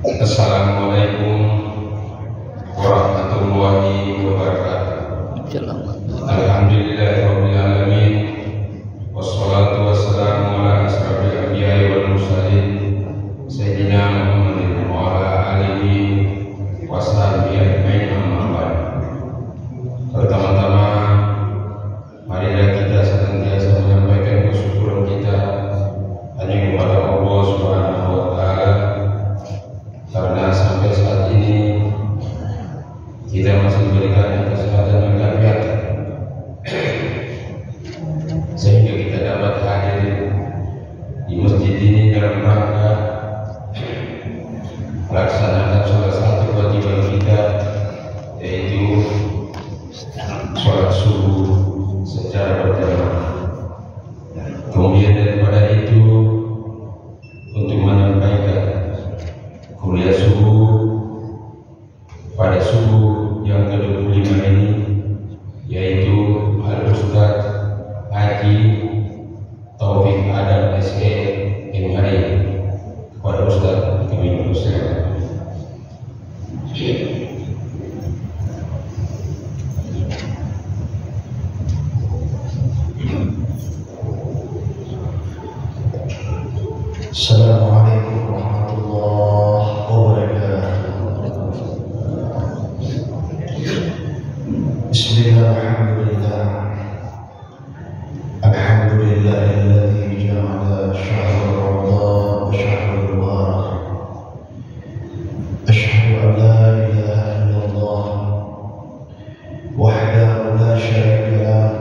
Assalamualaikum warahmatullahi wabarakatuh. Alhamdulillahirabbil alamin. Wassalatu wassalamu ala asrofil anbiya'i wal mursalin sayyidina Muhammadin wa ala alihi washabihi ajmain, amma ba'd. Pertama-tama marilah kita senantiasa menyampaikan kesyukuran kita hanya kepada Allah Subhanahu wa taala, karena sampai saat ini kita masih diberikan kesehatan dan afiat sehingga kita dapat hadir di masjid ini dalam rangka melaksanakan salah satu kewajiban kita, yaitu sholat subuh secara berjamaah. Kemudian daripada itu, untuk menyampaikan kuliah subuh pada subuh yang ke-25 ini, yaitu Al-Ustaz Haji Taufik Adam SE MHI. Kepada Ustaz kami bersilakan. Assalamualaikum warahmatullahi wabarakatuh. Bismillahirrahmanirrahim. Alhamdulillahilladzi ja'ala syahr Ramadan syahrul mubarak. Asyhadu an la ilaha illallah wahdahu la syarika lah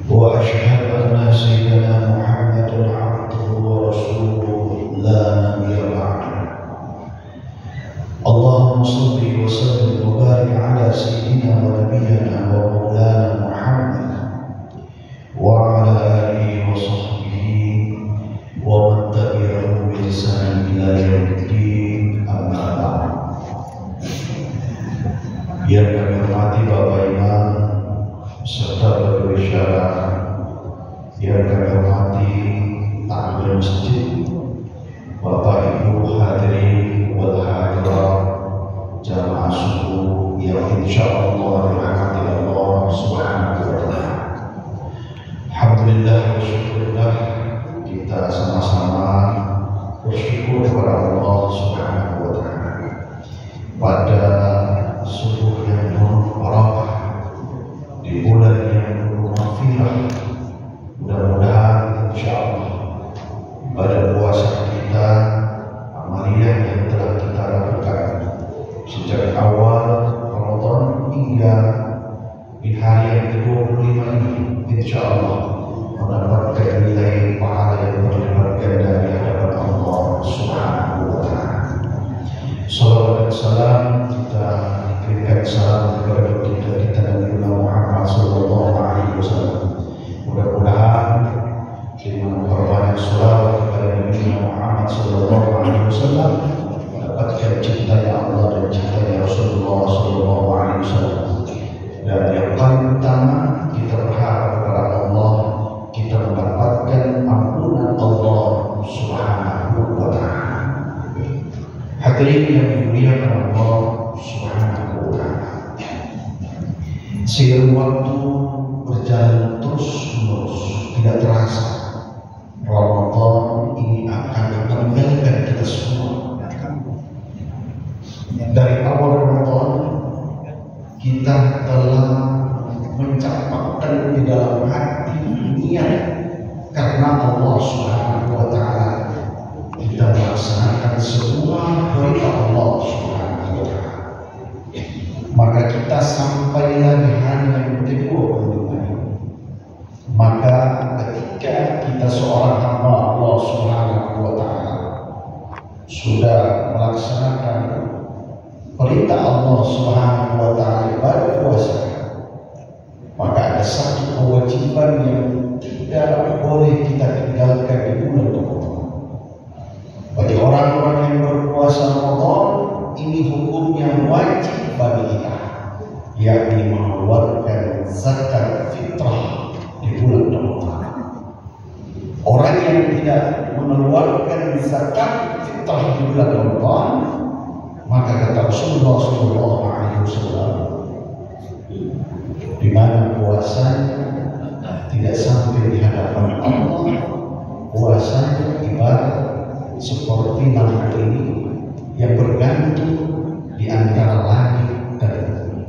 wa asyhadu anna sayyidana Muhammadan abduhu wa rasuluhu la nabiyya ba'dahu. Allahumma shalli wa sallim wa barik ala sayyidina wa nabiyyina wa maulana Muhammad wa ala alihi wa sahbihi wa man tabi'ahum bi ihsan ila yaumiddin, amma ba'd. Yang kami hormati Bapak Imam serta Bapak Bisyara, yang kami hormati takmir masjid, Bapak Ibu hadirin wal hadirat, jamaah subuh yang insyaallah dirahmati Allah Subhanahu wa taala. Alhamdulillah wa syukurillah, kita sama-sama bersyukur kepada Allah Subhanahu wa taala pada subuh yang penuh barakah di bulan yang penuh maghfirah. Mudah-mudahan insyaallah pada puasa kita, amaliyah yang telah kita lakukan sejak awal Ramadan hingga di hari yang ke-25 ini, insyaallah mendapatkan nilai pahala yang berlipat ganda di hadapan Allah Subhanahu wa taala. Salawat dan salam kita kirimkan salam kepada baginda kita Nabi Muhammad sallallahu alaihi wasallam. Mudah-mudahan dengan berbanyak salawat kepada Nabi Muhammad sallallahu alaihi wasallam mendapatkan cintanya Allah dan cintanya Rasulullah sallallahu alaihi wasallam. Dan yang paling utama, kita berharap kepada Allah, kita mendapatkan ampunan Allah Subhanahu wa taala. Hadirin yang dimuliakan Allah Subhanahu wa taala, seiring waktu berjalan terus-menerus, tidak terasa Ramadan ini akan meninggalkan kita semua. Dari awal Ramadan kita telah mencampakkan di dalam hati niat karena Allah Subhanahu wa taala, kita melaksanakan semua perintah Allah Subhanahu wa taala. Maka kita sampailah di hari yang ke-25. Maka ketika kita seorang hamba Allah Subhanahu wa taala sudah melaksanakan perintah Allah Subhanahu wa taala pada puasa, maka ada satu kewajiban yang tidak boleh kita tinggalkan di bulan Ramadan. Bagi orang-orang yang berpuasa Ramadan, ini hukumnya wajib bagi kita, yakni mengeluarkan zakat fitrah di bulan Ramadan. Orang yang tidak mengeluarkan zakat fitrah di bulan Ramadan, maka kata Rasulullah SAW, di mana puasanya tidak sampai di hadapan Allah, puasanya ibarat seperti lampu ini yang bergantung di antara langit dan bumi.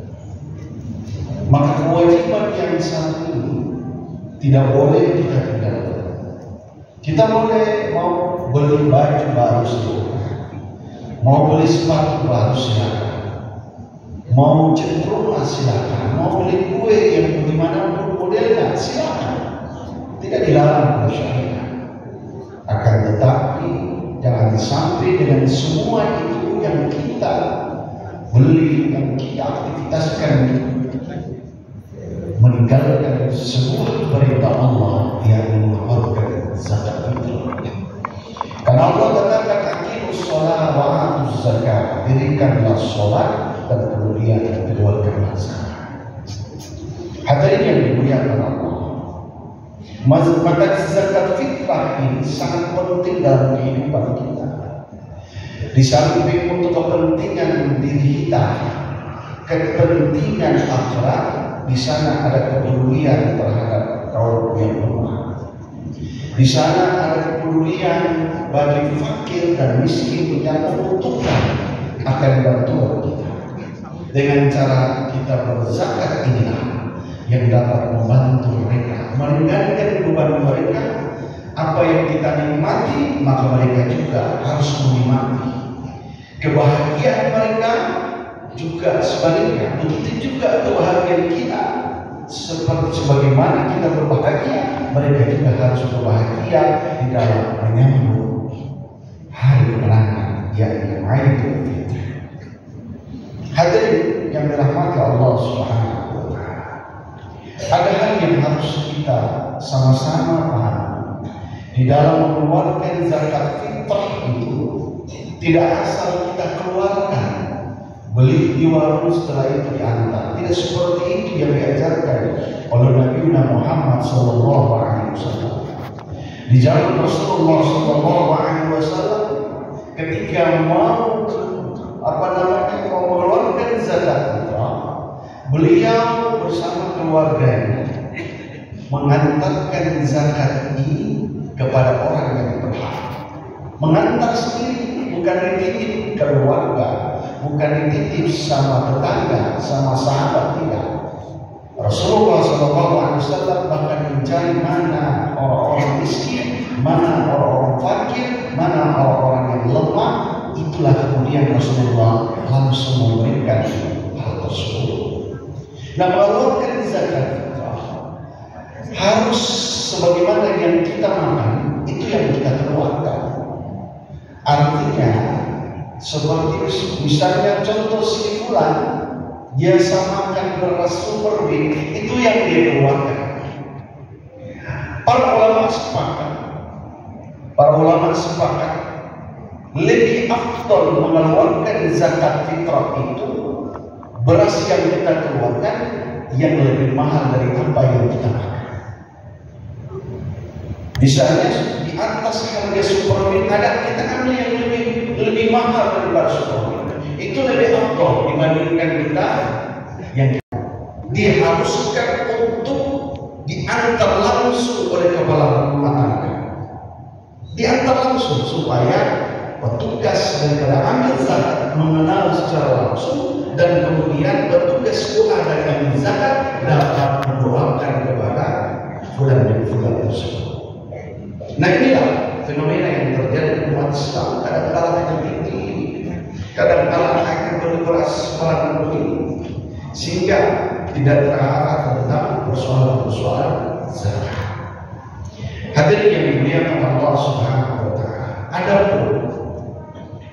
Maka kewajiban yang satu ini tidak boleh kita tinggalkan. Kita boleh mau beli baju baru silakan, mau beli sepatu baru silakan, mau cenderung silakan, mau beli kue yang bagaimanapun modelnya silakan, tidak dilarang oleh syariat. Akan tetapi jangan sampai dengan semua itu yang kita beli, yang kita aktivitaskan, meninggalkan sebuah perintah Allah yang mengeluarkan zakat fitrah. Karena Allah katakan aqimus shalah wa atuz zakat, dirikanlah sholat dan kemudian keluarkanlah zakat. Hadirin yang dimuliakan Allah, maka zakat fitrah ini sangat penting dalam kehidupan kita. Di samping untuk kepentingan diri kita, kepentingan akhirat, di sana ada kepedulian terhadap kaum yang lemah. Di sana ada kepedulian bagi fakir dan miskin yang membutuhkan akan bantuan kita. Dengan cara kita berzakat inilah yang dapat membantu mereka, meringankan beban mereka. Apa yang kita nikmati, maka mereka juga harus menikmati. Kebahagiaan mereka juga sebaliknya, begitu juga kebahagiaan kita. Seperti sebagaimana kita berbahagia, mereka juga harus berbahagia di dalam menyambut hari kemenangan, yakni Idul Fitri. Hadirin yang dirahmati Allah Subhanahu wa Ta'ala, ada hal yang harus kita sama-sama pahami. Di dalam mengeluarkan zakat fitrah itu tidak asal kita keluarkan, beli di warung setelah itu diantar. Tidak seperti itu yang diajarkan oleh Nabi Muhammad SAW. Di zaman Rasulullah SAW, ketika mau mengeluarkan zakat fitrah, beliau bersama keluarganya mengantarkan zakat ini kepada orang yang berhak. Mengantar sendiri, bukan dititip keluarga, bukan dititip sama tetangga, sama sahabat, tidak. Rasulullah SAW bahkan mencari mana orang-orang miskin, mana orang-orang fakir, mana orang-orang yang lemah. Itulah kemudian Rasulullah langsung memberikan hal tersebut. Nah, mengeluarkan zakat fitrah harus sebagaimana yang kita makan, itu yang kita keluarkan. Artinya seperti misalnya contoh si fulan biasa makan beras super big, itu yang dia keluarkan. Para ulama sepakat lebih afdal mengeluarkan zakat fitrah itu beras yang kita keluarkan yang lebih mahal dari apa yang kita makan. Misalnya di atas harga supermarket ada, kita ambil yang lebih mahal daripada supermarket. Itu lebih afdal dibandingkan kita yang diharuskan untuk diantar langsung oleh kepala rumah tangga. Diantar langsung supaya petugas daripada ambil zakat mengenal secara langsung, dan kemudian petugas doa dari ambil zakat dapat mendoakan kepada fulan dan fulan tersebut. Nah, inilah fenomena yang terjadi di umat Islam. Kadang-kadang hanya tinggi, kadang-kadang akan berberas malam begini, sehingga tidak terarah tentang persoalan-persoalan zakat. Hadirin yang dimuliakan Allah Subhanahu wa Ta'ala, ada pun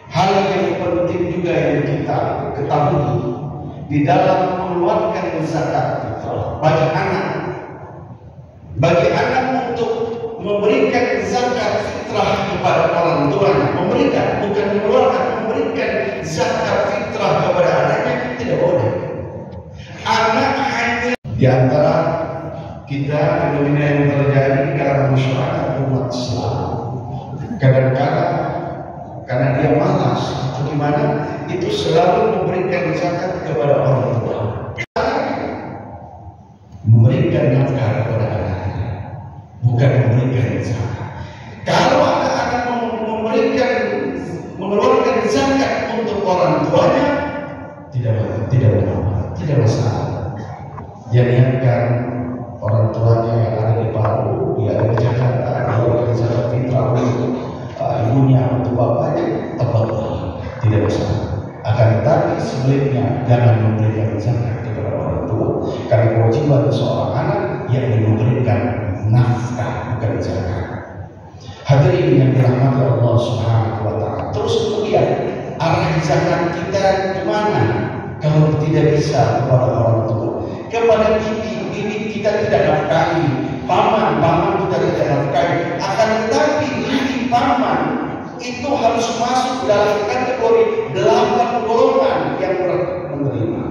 hal yang penting juga yang kita ketahui di dalam mengeluarkan zakat bagi anak untuk memberikan zakat fitrah kepada orang tuanya, bukan mengeluarkan, memberikan zakat fitrah kepada anaknya tidak boleh. Anak hanya di antara kita fenomena yang terjadi di kalangan masyarakat umat Islam. Kadang-kadang karena dia malas atau gimana, itu selalu memberikan zakat kepada orang tua, memberikan nafkah kepada anaknya, bukan memberikan zakat. Kalau anak-anak mengeluarkan zakat untuk orang tuanya, tidak masalah. Dia niatkan orang tuanya yang ada di Palu, dia ada di Jakarta, mengeluarkan zakat fitrah untuk ibunya, untuk bapaknya, tidak masalah. Akan tetapi sebaliknya jangan memberikan zakat kepada orang tua, karena kewajiban seorang anak yakni memberikan nafkah, bukan zakat. Hadirin yang dirahmati Allah Subhanahu wa taala. Terus kemudian arah zakat kita kemana? Kalau tidak bisa kepada orang tua, kepada bibi kita tidak nafkahi, paman kita tidak nafkahi. Akan tetapi bibi paman itu harus masuk dalam kategori 8 golongan yang menerima.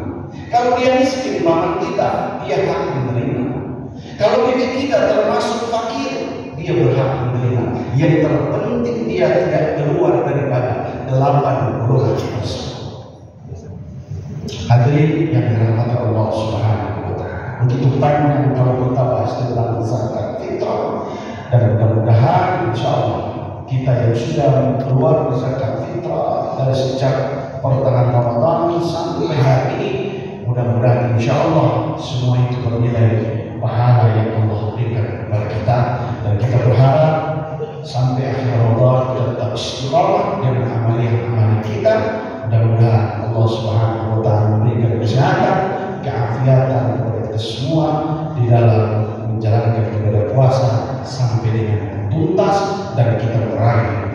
Kalau dia miskin, paman kita, dia hak menerima. Kalau bibi kita termasuk fakir, dia berhak menerima. Yang terpenting dia tidak keluar daripada 8 golongan tersebut. Hadirin yang dirahmati Allah Subhanahu wa taala. Begitu panjang kalau kita bahas tentang zakat fitrah, dan mudah-mudahan insyaallah kita yang sudah keluar zakat fitrah dari sejak pertengahan Ramadan sampai hari ini, mudah-mudahan insyaallah semua itu bernilai pahala yang Allah berikan kepada kita, dan kita berharap sampai akhir Ramadan kita tetap istiqamah dengan amalan kita. Mudah-mudahan Allah Subhanahu wa taala memberikan kesehatan, keafiatan kepada kita semua di dalam menjalankan ibadah puasa sampai dengan tuntas dan kita meraih